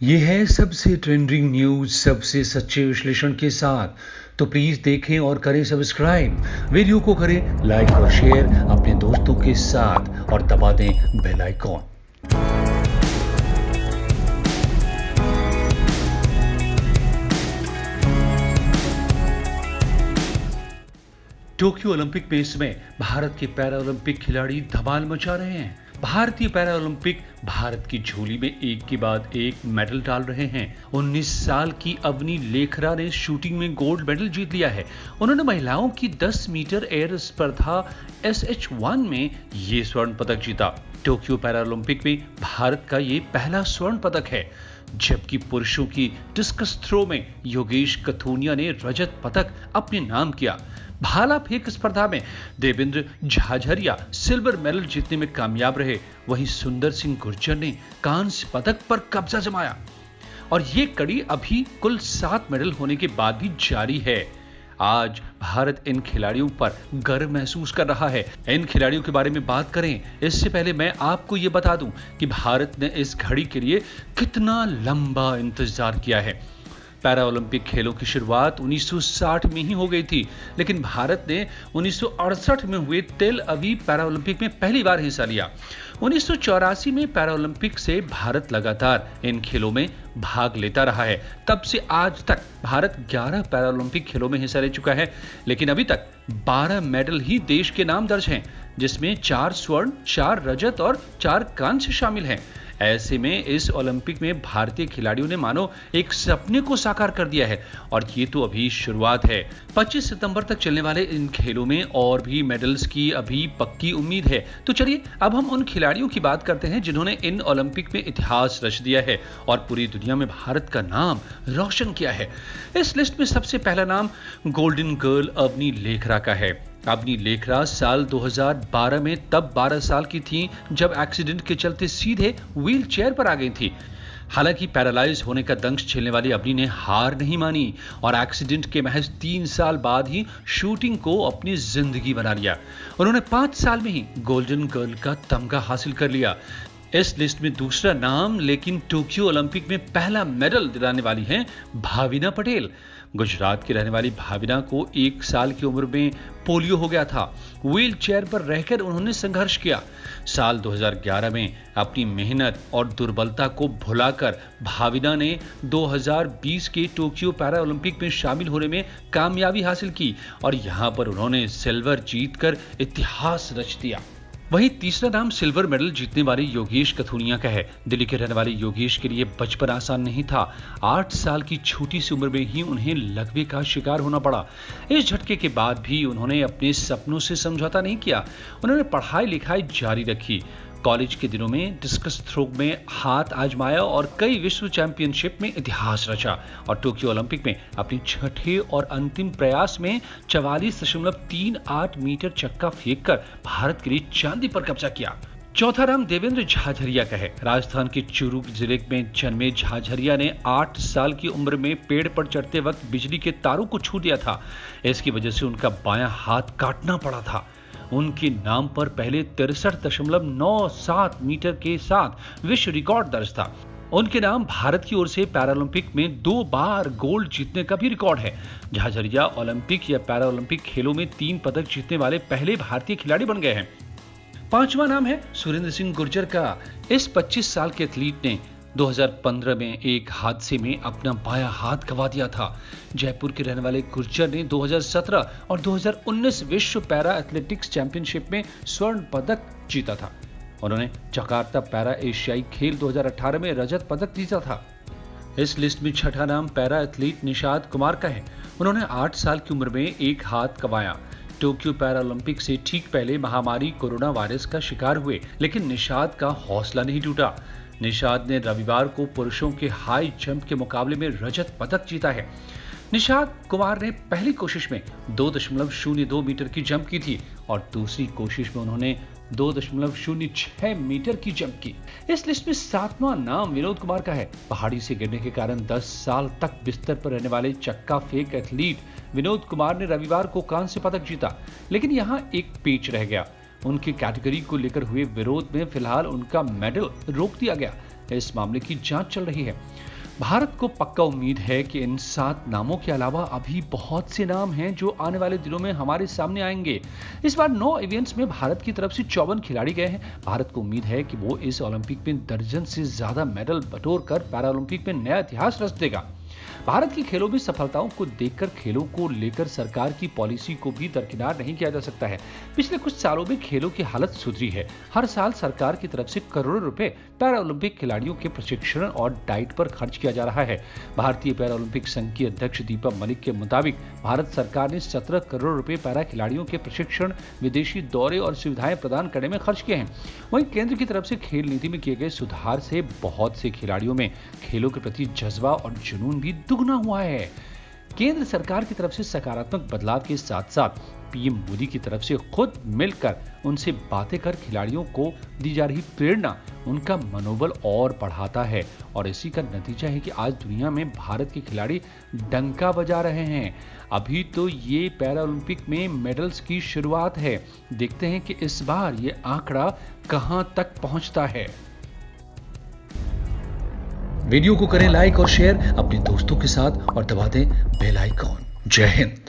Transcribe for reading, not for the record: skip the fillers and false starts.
ये है सबसे ट्रेंडिंग न्यूज सबसे सच्चे विश्लेषण के साथ। तो प्लीज देखें और करें सब्सक्राइब। वीडियो को करें लाइक और शेयर अपने दोस्तों के साथ और दबा दें बेल आइकॉन। टोक्यो ओलंपिक में इस समय भारत के पैरा ओलंपिक खिलाड़ी धमाल मचा रहे हैं। भारतीय पैरा ओलंपिक भारत की झोली में एक के बाद एक मेडल डाल रहे हैं। 19 साल की अवनी लेखरा ने शूटिंग में गोल्ड मेडल जीत लिया है। उन्होंने महिलाओं की 10 मीटर एयर स्पर्धा SH1 में ये स्वर्ण पदक जीता। टोक्यो पैरा ओलंपिक में भारत का ये पहला स्वर्ण पदक है, जबकि पुरुषों की डिस्कस थ्रो में योगेश कथुनिया ने रजत पदक अपने नाम किया। भाला फेंक स्पर्धा में देवेंद्र झाझरिया सिल्वर मेडल जीतने में कामयाब रहे। वहीं सुंदर सिंह गुर्जर ने कांस्य पदक पर कब्जा जमाया और ये कड़ी अभी कुल 7 मेडल होने के बाद भी जारी है। आज भारत इन खिलाड़ियों पर गर्व महसूस कर रहा है। इन खिलाड़ियों के बारे में बात करें इससे पहले मैं आपको यह बता दूं कि भारत ने इस घड़ी के लिए कितना लंबा इंतजार किया है। पैरा ओलंपिक खेलों की शुरुआत 1960 में ही हो गई थी, लेकिन भारत ने 1968 में हुए तेल अवीव पैरा ओलंपिक में पहली बार हिस्सा लिया। 1984 में पैरा ओलंपिक से भारत लगातार इन खेलों में भाग लेता रहा है। तब से आज तक भारत 11 पैरा ओलंपिक खेलों में हिस्सा ले चुका है, लेकिन अभी तक 12 मेडल ही देश के नाम दर्ज हैं, जिसमें 4 स्वर्ण, 4 रजत और 4 कांस्य शामिल हैं। ऐसे में इस ओलंपिक में भारतीय खिलाड़ियों ने मानो एक सपने को साकार कर दिया है और ये तो अभी शुरुआत है। 25 सितंबर तक चलने वाले इन खेलों में और भी मेडल्स की अभी पक्की उम्मीद है। तो चलिए अब हम उन खिलाड़ियों की बात करते हैं जिन्होंने इन ओलंपिक में इतिहास रच दिया है और पूरी दुनिया में भारत का नाम रोशन किया है। इस लिस्ट में सबसे पहला नाम गोल्डन गर्ल अवनी लेखरा का है। अवनी लेखरा साल 2012 में तब 12 साल की थीं जब एक्सीडेंट के चलते सीधे व्हील चेयर पर आ गई थी। हालांकि पैरालाइज होने का दंश झेलने वाली अवनी ने हार नहीं मानी और एक्सीडेंट के महज 3 साल बाद ही शूटिंग को अपनी जिंदगी बना लिया। उन्होंने 5 साल में ही गोल्डन गर्ल का तमगा हासिल कर लिया। इस लिस्ट में दूसरा नाम, लेकिन टोक्यो ओलंपिक में पहला मेडल दिलाने वाली हैं भाविना पटेल। गुजरात की रहने वाली भाविना को 1 साल की उम्र में पोलियो हो गया था। व्हील चेयर पर रहकर उन्होंने संघर्ष किया। साल 2011 में अपनी मेहनत और दुर्बलता को भुलाकर भाविना ने 2020 के टोक्यो पैरा ओलंपिक में शामिल होने में कामयाबी हासिल की और यहां पर उन्होंने सिल्वर जीतकर इतिहास रच दिया। वहीं तीसरा नाम सिल्वर मेडल जीतने वाले योगेश कथुनिया का है। दिल्ली के रहने वाले योगेश के लिए बचपन आसान नहीं था। 8 साल की छोटी सी उम्र में ही उन्हें लकवे का शिकार होना पड़ा। इस झटके के बाद भी उन्होंने अपने सपनों से समझौता नहीं किया। उन्होंने पढ़ाई लिखाई जारी रखी। कॉलेज के दिनों में डिस्कस थ्रो में हाथ आजमाया और कई विश्व चैंपियनशिप में इतिहास रचा और टोक्यो ओलंपिक में अपने छठे और अंतिम प्रयास में 44.38 मीटर चक्का फेंककर भारत के लिए चांदी पर कब्जा किया। चौथा नाम देवेंद्र झाझरिया का है। राजस्थान के चूरू जिले में जन्मे झाझरिया ने 8 साल की उम्र में पेड़ पर चढ़ते वक्त बिजली के तारों को छू दिया था। इसकी वजह से उनका बायां हाथ काटना पड़ा था। उनके नाम पर पहले 63.97 मीटर के साथ विश्व रिकॉर्ड दर्ज था। उनके नाम भारत की ओर से पैरालंपिक में 2 बार गोल्ड जीतने का भी रिकॉर्ड है। झाझरिया ओलंपिक या पैरा ओलंपिक खेलों में 3 पदक जीतने वाले पहले भारतीय खिलाड़ी बन गए हैं। 5वां नाम है सुरेंद्र सिंह गुर्जर का। इस 25 साल के एथलीट ने 2015 में एक हादसे में अपना बायां हाथ गंवा दिया था। जयपुर के रहने वाले गुर्जर ने 2017 और 2019 विश्व पैरा एथलेटिक्स चैंपियनशिप में स्वर्ण पदक जीता था। उन्होंने जकार्ता पैरा एशियाई खेल 2018 में रजत पदक जीता था। इस लिस्ट में छठा नाम पैरा एथलीट निषाद कुमार का है। उन्होंने 8 साल की उम्र में एक हाथ गंवाया। टोक्यो पैरा ओलंपिक से ठीक पहले महामारी कोरोना वायरस का शिकार हुए, लेकिन निषाद का हौसला नहीं टूटा। निषाद ने रविवार को पुरुषों के हाई जंप के मुकाबले में रजत पदक जीता है। निषाद कुमार ने पहली कोशिश में 2.02 मीटर की जंप की थी और दूसरी कोशिश में उन्होंने 2.06 मीटर की जंप की। इस लिस्ट में 7वां नाम विनोद कुमार का है। पहाड़ी से गिरने के कारण 10 साल तक बिस्तर पर रहने वाले चक्का फेंक एथलीट विनोद कुमार ने रविवार को कांस्य पदक जीता, लेकिन यहां एक पेच रह गया। उनकी कैटेगरी को लेकर हुए विरोध में फिलहाल उनका मेडल रोक दिया गया। इस मामले की जांच चल रही है। भारत को पक्का उम्मीद है कि इन 7 नामों के अलावा अभी बहुत से नाम हैं जो आने वाले दिनों में हमारे सामने आएंगे। इस बार 9 इवेंट्स में भारत की तरफ से 54 खिलाड़ी गए हैं। भारत को उम्मीद है कि वो इस ओलंपिक में दर्जन से ज्यादा मेडल बटोर कर पैरालंपिक में नया इतिहास रच देगा। भारत की खेलों में सफलताओं को देखकर खेलों को लेकर सरकार की पॉलिसी को भी दरकिनार नहीं किया जा सकता है। पिछले कुछ सालों में खेलों की हालत सुधरी है। हर साल सरकार की तरफ से करोड़ों रुपए पैरालंपिक खिलाड़ियों के प्रशिक्षण और डाइट पर खर्च किया जा रहा है। भारतीय पैरालंपिक संघ की अध्यक्ष दीपा मलिक के मुताबिक भारत सरकार ने 17 करोड़ रुपए पैरा खिलाड़ियों के प्रशिक्षण, विदेशी दौरे और सुविधाएं प्रदान करने में खर्च किए हैं। वहीं केंद्र की तरफ से खेल नीति में किए गए सुधार से बहुत से खिलाड़ियों में खेलों के प्रति जज्बा और जुनून भी दुगना हुआ है। केंद्र सरकार की तरफ से सकारात्मक बदलाव के साथ साथ पीएम मोदी की तरफ से खुद मिलकर उनसे बातें कर खिलाड़ियों को दी जा रही प्रेरणा उनका मनोबल और बढ़ाता है और इसी का नतीजा है कि आज दुनिया में भारत के खिलाड़ी डंका बजा रहे हैं। अभी तो ये पैरालंपिक में मेडल्स की शुरुआत है। देखते हैं कि इस बार ये आंकड़ा कहां तक पहुंचता है। वीडियो को करें लाइक और शेयर अपने दोस्तों के साथ और दबा दें बेल आइकॉन। जय हिंद।